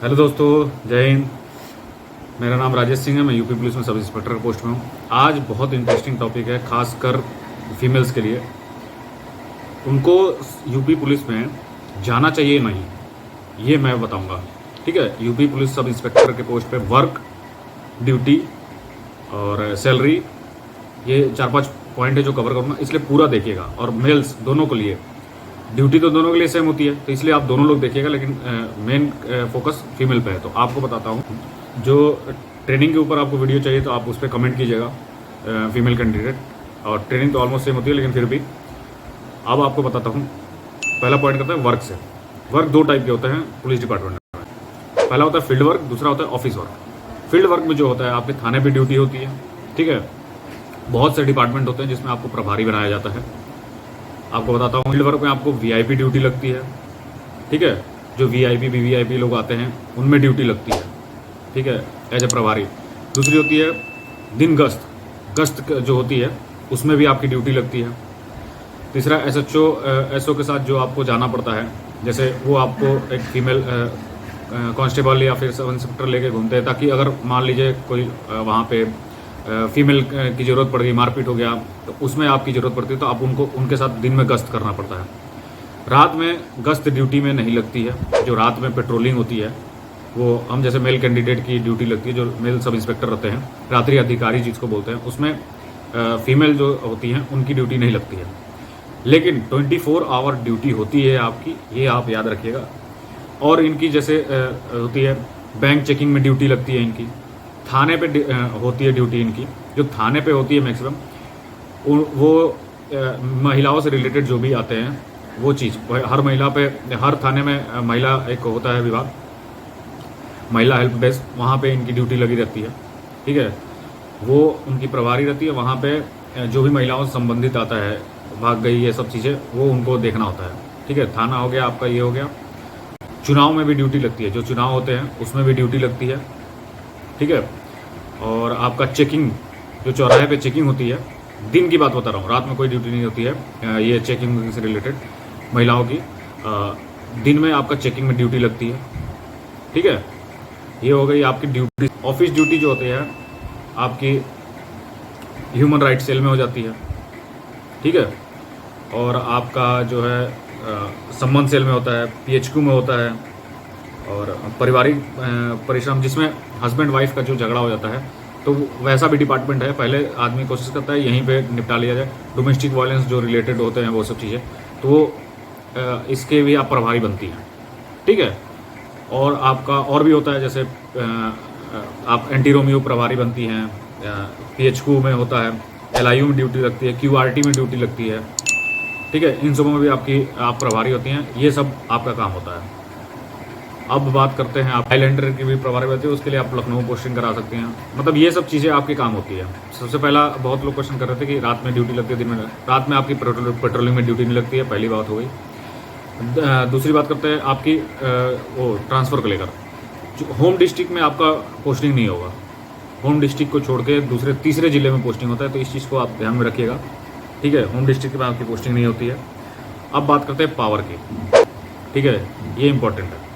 Hello दोस्तों, जय हिंद। मेरा नाम राजेश सिंह है। मैं यूपी पुलिस में सब इंस्पेक्टर पोस्ट में हूँ। आज बहुत इंटरेस्टिंग टॉपिक है, खासकर फीमेल्स के लिए। उनको यूपी पुलिस में जाना चाहिए नहीं, ये मैं बताऊंगा। ठीक है, यूपी पुलिस सब इंस्पेक्टर के पोस्ट पे वर्क, ड्यूटी और सैलरी, ये 4-5 पॉइंट है जो कवर करूँगा, इसलिए पूरा देखिएगा। और मेल्स दोनों के लिए ड्यूटी तो दोनों के लिए सेम होती है, तो इसलिए आप दोनों लोग देखिएगा, लेकिन मेन फोकस फीमेल पे है। तो आपको बताता हूँ, जो ट्रेनिंग के ऊपर आपको वीडियो चाहिए तो आप उस पर कमेंट कीजिएगा, फीमेल कैंडिडेट। और ट्रेनिंग तो ऑलमोस्ट सेम होती है, लेकिन फिर भी अब आपको बताता हूँ। पहला पॉइंट करते हैं वर्क से। वर्क 2 टाइप के होते हैं पुलिस डिपार्टमेंट में। पहला होता है फील्ड वर्क, दूसरा होता है ऑफिस वर्क। फील्ड वर्क में जो होता है, आपके थाने पर ड्यूटी होती है। ठीक है, बहुत से डिपार्टमेंट होते हैं जिसमें आपको प्रभारी बनाया जाता है। आपको बताता हूँ, फील्ड वर्क में आपको वीआईपी ड्यूटी लगती है। ठीक है, जो वीआईपी वीवीआईपी लोग आते हैं उनमें ड्यूटी लगती है। ठीक है, एज ए प्रभारी। दूसरी होती है दिन गश्त जो होती है, उसमें भी आपकी ड्यूटी लगती है। तीसरा एसओ के साथ जो आपको जाना पड़ता है, जैसे वो आपको एक फीमेल कांस्टेबल या फिर सब इंस्पेक्टर लेके घूमते हैं, ताकि अगर मान लीजिए कोई वहाँ पे फीमेल की ज़रूरत पड़ गई, मारपीट हो गया, तो उसमें आपकी ज़रूरत पड़ती है, तो आप उनके साथ दिन में गश्त करना पड़ता है। रात में गश्त ड्यूटी में नहीं लगती है। जो रात में पेट्रोलिंग होती है वो हम जैसे मेल कैंडिडेट की ड्यूटी लगती है, जो मेल सब इंस्पेक्टर रहते हैं, रात्रि अधिकारी जिसको बोलते हैं, उसमें फीमेल जो होती हैं उनकी ड्यूटी नहीं लगती है। लेकिन 24 आवर ड्यूटी होती है आपकी, ये आप याद रखिएगा। और इनकी जैसे होती है बैंक चेकिंग में ड्यूटी लगती है इनकी, थाने पे होती है ड्यूटी इनकी। जो थाने पे होती है मैक्सिमम वो महिलाओं से रिलेटेड जो भी आते हैं वो चीज़, हर महिला पे, हर थाने में महिला एक होता है विभाग, महिला हेल्प डेस्क, वहाँ पे इनकी ड्यूटी लगी रहती है। ठीक है, वो उनकी प्रभारी रहती है। वहाँ पे जो भी महिलाओं से संबंधित आता है, भाग गई, ये सब चीज़ें वो उनको देखना होता है। ठीक है, थाना हो गया आपका, ये हो गया। चुनाव में भी ड्यूटी लगती है, जो चुनाव होते हैं उसमें भी ड्यूटी लगती है। ठीक है, और आपका चेकिंग, जो चौराहे पे चेकिंग होती है, दिन की बात बता रहा हूँ, रात में कोई ड्यूटी नहीं होती है। ये चेकिंग से रिलेटेड महिलाओं की दिन में आपका चेकिंग में ड्यूटी लगती है। ठीक है, ये हो गई आपकी ड्यूटी। ऑफिस ड्यूटी जो होती है आपकी ह्यूमन राइट सेल में हो जाती है। ठीक है, और आपका जो है संबंध सेल में होता है, पीएचक्यू में होता है, और पारिवारिक परिश्रम, जिसमें हस्बैंड वाइफ का जो झगड़ा हो जाता है, तो वैसा भी डिपार्टमेंट है। पहले आदमी कोशिश करता है यहीं पे निपटा लिया जाए। डोमेस्टिक वायलेंस जो रिलेटेड होते हैं वो सब चीज़ें, तो इसके भी आप प्रभारी बनती हैं। ठीक है, और आपका और भी होता है, जैसे आप एंटी रोमियो प्रभारी बनती हैं, पीएचक्यू में होता है, एलआईयू में ड्यूटी लगती है, क्यूआरटी में ड्यूटी लगती है। ठीक है, इन सबों में भी आप प्रभारी होती हैं। ये सब आपका काम होता है। अब बात करते हैं, आप आइलैंडर की भी प्रभारी होती है, उसके लिए आप लखनऊ पोस्टिंग करा सकते हैं। मतलब ये सब चीज़ें आपके काम होती है। सबसे पहला बहुत लोग क्वेश्चन कर रहे थे कि रात में ड्यूटी लगती है, दिन में। रात में आपकी पेट्रोलिंग में ड्यूटी नहीं लगती है, पहली बात हो गई। दूसरी बात करते हैं आपकी वो ट्रांसफ़र को लेकर। होम डिस्ट्रिक्ट में आपका पोस्टिंग नहीं होगा। होम डिस्ट्रिक्ट को छोड़ के दूसरे तीसरे जिले में पोस्टिंग होता है, तो इस चीज़ को आप ध्यान में रखिएगा। ठीक है, होम डिस्ट्रिक्ट में आपकी पोस्टिंग नहीं होती है। अब बात करते हैं पावर की। ठीक है, ये इंपॉर्टेंट है।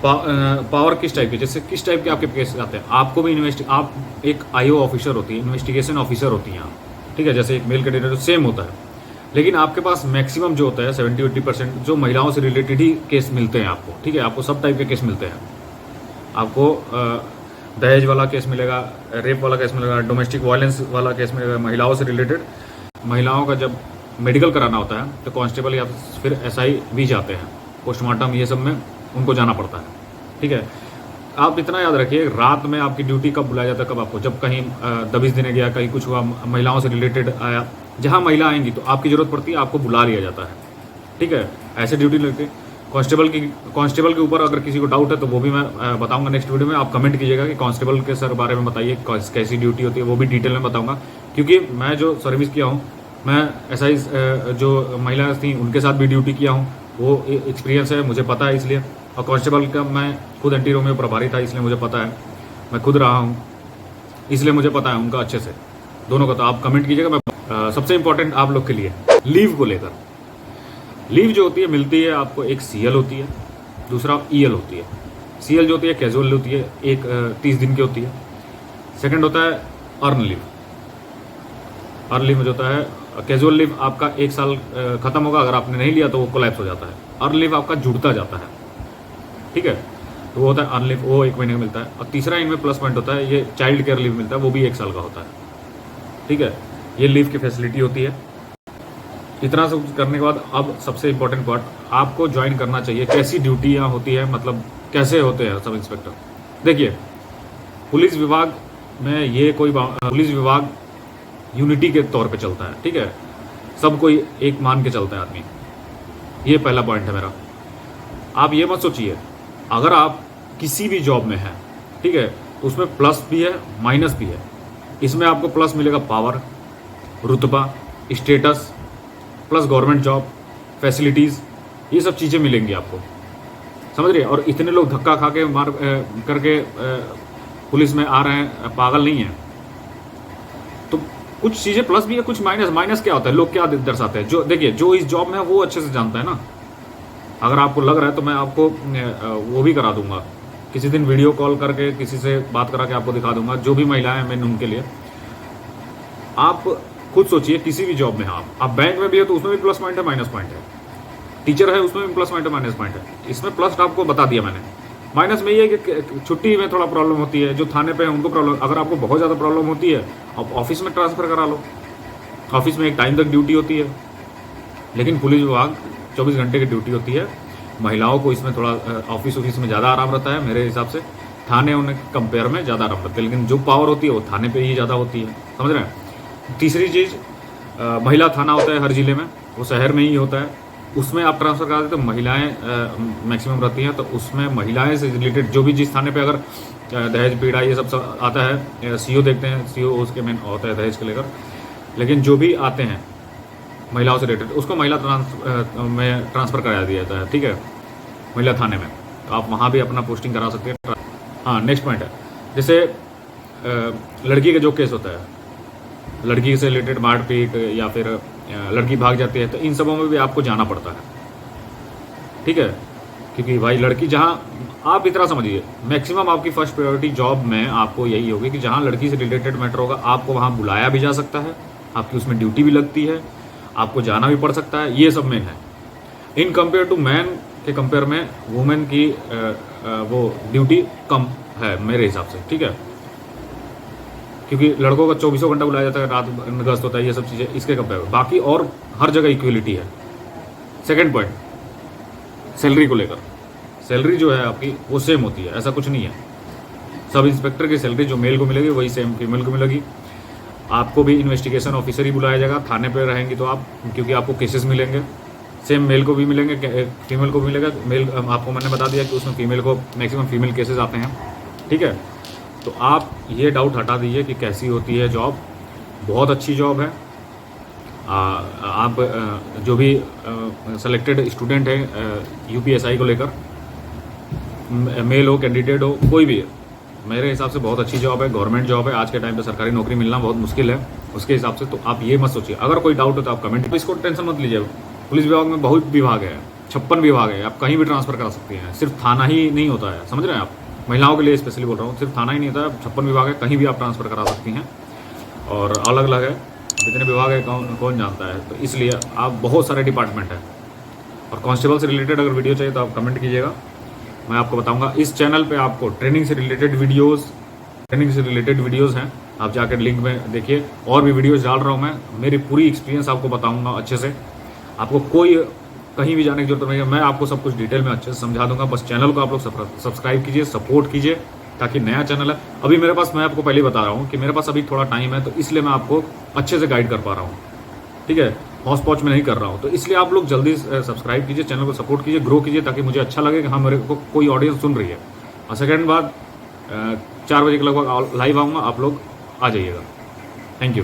पावर किस टाइप के, जैसे किस टाइप के आपके केस आते हैं। आपको भी आप एक आईओ ऑफिसर होती है, इन्वेस्टिगेशन ऑफिसर होती हैं आप। ठीक है, जैसे एक मेल कैंडिडेट सेम होता है, लेकिन आपके पास मैक्सिमम जो होता है 70-80% जो महिलाओं से रिलेटेड ही केस मिलते हैं आपको। ठीक है, आपको सब टाइप के केस मिलते हैं। आपको दहेज वाला केस मिलेगा, रेप वाला केस मिलेगा, डोमेस्टिक वायलेंस वाला केस मिलेगा, महिलाओं से रिलेटेड। महिलाओं का जब मेडिकल कराना होता है तो कांस्टेबल या फिर एसआई भी जाते हैं, पोस्टमार्टम ये सब में उनको जाना पड़ता है। ठीक है, आप इतना याद रखिए, रात में आपकी ड्यूटी कब बुलाया जाता है, कब आपको, जब कहीं दबिश देने गया, कहीं कुछ हुआ, महिलाओं से रिलेटेड आया, जहाँ महिला आएंगी तो आपकी ज़रूरत पड़ती है, आपको बुला लिया जाता है। ठीक है, ऐसे ड्यूटी लगती है। कांस्टेबल के ऊपर अगर किसी को डाउट है तो वो भी मैं बताऊंगा नेक्स्ट वीडियो में। आप कमेंट कीजिएगा कि कांस्टेबल के सर बारे में बताइए, कैसी ड्यूटी होती है, वो भी डिटेल में बताऊंगा। क्योंकि मैं जो सर्विस किया हूँ, मैं एसआई जो महिला थी उनके साथ भी ड्यूटी किया हूँ, वो एक्सपीरियंस है, मुझे पता है इसलिए। और कांस्टेबल का मैं खुद एंटी रोमियो प्रभारी था, इसलिए मुझे पता है, मैं खुद रहा हूँ, इसलिए मुझे पता है उनका अच्छे से, दोनों का। तो आप कमेंट कीजिएगा। मैं सबसे इंपॉर्टेंट आप लोग के लिए लीव को लेकर, लीव जो होती है मिलती है आपको, एक सीएल होती है, दूसरा ईएल होती है। सीएल जो होती है कैजुअल होती है, एक 30 दिन की होती है। सेकंड होता है अर्न लीव। अर्न लीव में जो होता है कैजुअल लीव आपका 1 साल खत्म होगा, अगर आपने नहीं लिया तो वो कोलैप्स हो जाता है। अर्न लीव आपका जुड़ता जाता है, ठीक है, तो वो होता है अर्न लीव, वो 1 महीने का मिलता है। और तीसरा इनमें प्लस पॉइंट होता है, ये चाइल्ड केयर लीव मिलता है, वो भी 1 साल का होता है, ठीक है। ये लीव की फैसिलिटी होती है। इतना सब करने के बाद अब सबसे इंपॉर्टेंट पार्ट, आपको ज्वाइन करना चाहिए। कैसी ड्यूटियाँ होती है, मतलब कैसे होते हैं सब इंस्पेक्टर। देखिए, पुलिस विभाग में ये कोई पुलिस विभाग यूनिटी के तौर पे चलता है, ठीक है, सब कोई एक मान के चलता है आदमी। ये पहला पॉइंट है मेरा। आप ये मत सोचिए अगर आप किसी भी जॉब में हैं, ठीक है, तो उसमें प्लस भी है माइनस भी है। इसमें आपको प्लस मिलेगा पावर, रुतबा, status, plus government job, facilities, ये सब चीज़ें मिलेंगी आपको, समझ रहे हैं। और इतने लोग धक्का खा के मार करके पुलिस में आ रहे हैं, पागल नहीं है। तो कुछ चीज़ें प्लस भी है, कुछ माइनस। माइनस क्या होता है, लोग क्या दर्शाते हैं, जो देखिए जो इस जॉब में है वो अच्छे से जानता है ना। अगर आपको लग रहा है तो मैं आपको वो भी करा दूंगा, किसी दिन वीडियो कॉल करके किसी से बात करा के आपको दिखा दूंगा, जो भी महिलाएं हैं मैंने उनके लिए। आप खुद सोचिए, किसी भी जॉब में हैं आप बैंक में भी है तो उसमें भी प्लस पॉइंट है माइनस पॉइंट है, टीचर है उसमें भी प्लस पॉइंट है माइनस पॉइंट है। इसमें प्लस आपको बता दिया मैंने। माइनस में ये है कि छुट्टी में थोड़ा प्रॉब्लम होती है, जो थाने पे है उनको प्रॉब्लम। अगर आपको बहुत ज़्यादा प्रॉब्लम होती है आप ऑफिस में ट्रांसफ़र करा लो, ऑफिस में एक टाइम तक ड्यूटी होती है। लेकिन पुलिस विभाग 24 घंटे की ड्यूटी होती है। महिलाओं को इसमें थोड़ा ऑफिस में ज़्यादा आराम रहता है मेरे हिसाब से, थाने उन्हें कंपेयर में ज़्यादा आराम रहता है। लेकिन जो पावर होती है वो थाने पे ही ज़्यादा होती है, समझ रहे हैं। तीसरी चीज़, महिला थाना होता है हर ज़िले में, वो शहर में ही होता है। उसमें आप ट्रांसफ़र करा देते तो महिलाएं मैक्सिमम रहती हैं, तो उसमें महिलाएं से रिलेटेड जो भी जिस थाने पे अगर दहेज पीड़ा ये सब आता है, सीओ देखते हैं, सीओ उसके मेन होता है दहेज के लेकर। लेकिन जो भी आते हैं महिलाओं से रिलेटेड, उसको महिला में ट्रांसफ़र करा दिया जाता है, ठीक है, महिला थाने में। तो आप वहाँ भी अपना पोस्टिंग करा सकते हैं। हाँ, नेक्स्ट पॉइंट है, जैसे लड़की का जो केस होता है, लड़की से रिलेटेड मारपीट या फिर लड़की भाग जाती है, तो इन सबों में भी आपको जाना पड़ता है, ठीक है। क्योंकि भाई लड़की जहाँ, आप इतना समझिए, मैक्सिमम आपकी फर्स्ट प्रायोरिटी जॉब में आपको यही होगी कि जहाँ लड़की से रिलेटेड मैटर होगा आपको वहाँ बुलाया भी जा सकता है, आपकी उसमें ड्यूटी भी लगती है, आपको जाना भी पड़ सकता है। ये सब मेन है। इन कंपेयर टू मैन के कंपेयर में वुमेन की वो ड्यूटी कम है मेरे हिसाब से, ठीक है। क्योंकि लड़कों का 24 घंटा बुलाया जाता है, रात गश्त होता है, ये सब चीज़ें इसके कंपेयर में। बाकी और हर जगह इक्वलिटी है। सेकंड पॉइंट, सैलरी को लेकर, सैलरी जो है आपकी वो सेम होती है, ऐसा कुछ नहीं है। सब इंस्पेक्टर की सैलरी जो मेल को मिलेगी वही सेम फीमेल को मिलेगी। आपको भी इन्वेस्टिगेशन ऑफिसर ही बुलाया जाएगा, थाने पर रहेंगी तो आप, क्योंकि आपको केसेस मिलेंगे, सेम मेल को भी मिलेंगे, फीमेल को भी मिलेगा। मेल आपको मैंने बता दिया कि उसमें फीमेल को मैक्सिमम फीमेल केसेस आते हैं, ठीक है। तो आप ये डाउट हटा दीजिए कि कैसी होती है जॉब। बहुत अच्छी जॉब है। आप जो भी सेलेक्टेड स्टूडेंट हैं यूपीएसआई को लेकर, मेल हो कैंडिडेट हो कोई भी है, मेरे हिसाब से बहुत अच्छी जॉब है, गवर्नमेंट जॉब है। आज के टाइम पे सरकारी नौकरी मिलना बहुत मुश्किल है उसके हिसाब से। तो आप ये मत सोचिए, अगर कोई डाउट हो तो आप कमेंट, इसको टेंशन मत लीजिए। पुलिस विभाग में बहुत विभाग है, 56 विभाग है, आप कहीं भी ट्रांसफ़र करा सकते हैं। सिर्फ थाना ही नहीं होता है, समझ रहे हैं आप। महिलाओं के लिए स्पेशली बोल रहा हूँ, सिर्फ थाना ही नहीं होता है, 56 विभाग है, कहीं भी आप ट्रांसफ़र करा सकती हैं। और अलग अलग है, कितने विभाग है कौन जानता है। तो इसलिए आप, बहुत सारे डिपार्टमेंट है। और कांस्टेबल से रिलेटेड अगर वीडियो चाहिए तो आप कमेंट कीजिएगा, मैं आपको बताऊंगा। इस चैनल पे आपको ट्रेनिंग से रिलेटेड वीडियोस हैं, आप जाकर लिंक में देखिए। और भी वीडियोस डाल रहा हूँ मैं, मेरी पूरी एक्सपीरियंस आपको बताऊंगा अच्छे से। आपको कोई कहीं भी जाने की जरूरत नहीं है, मैं आपको सब कुछ डिटेल में अच्छे से समझा दूंगा। बस चैनल को आप लोग सब्सक्राइब कीजिए, सपोर्ट कीजिए, ताकि नया चैनल है। अभी मेरे पास, मैं आपको पहले बता रहा हूँ कि मेरे पास अभी थोड़ा टाइम है, तो इसलिए मैं आपको अच्छे से गाइड कर पा रहा हूँ, ठीक है। हौस पौच में नहीं कर रहा हूँ, तो इसलिए आप लोग जल्दी सब्सक्राइब कीजिए, चैनल को सपोर्ट कीजिए, ग्रो कीजिए, ताकि मुझे अच्छा लगे कि हाँ मेरे को कोई ऑडियंस सुन रही है। और सेकेंड बात, 4 बजे के लगभग लाइव आऊँगा, आप लोग आ जाइएगा। Thank you.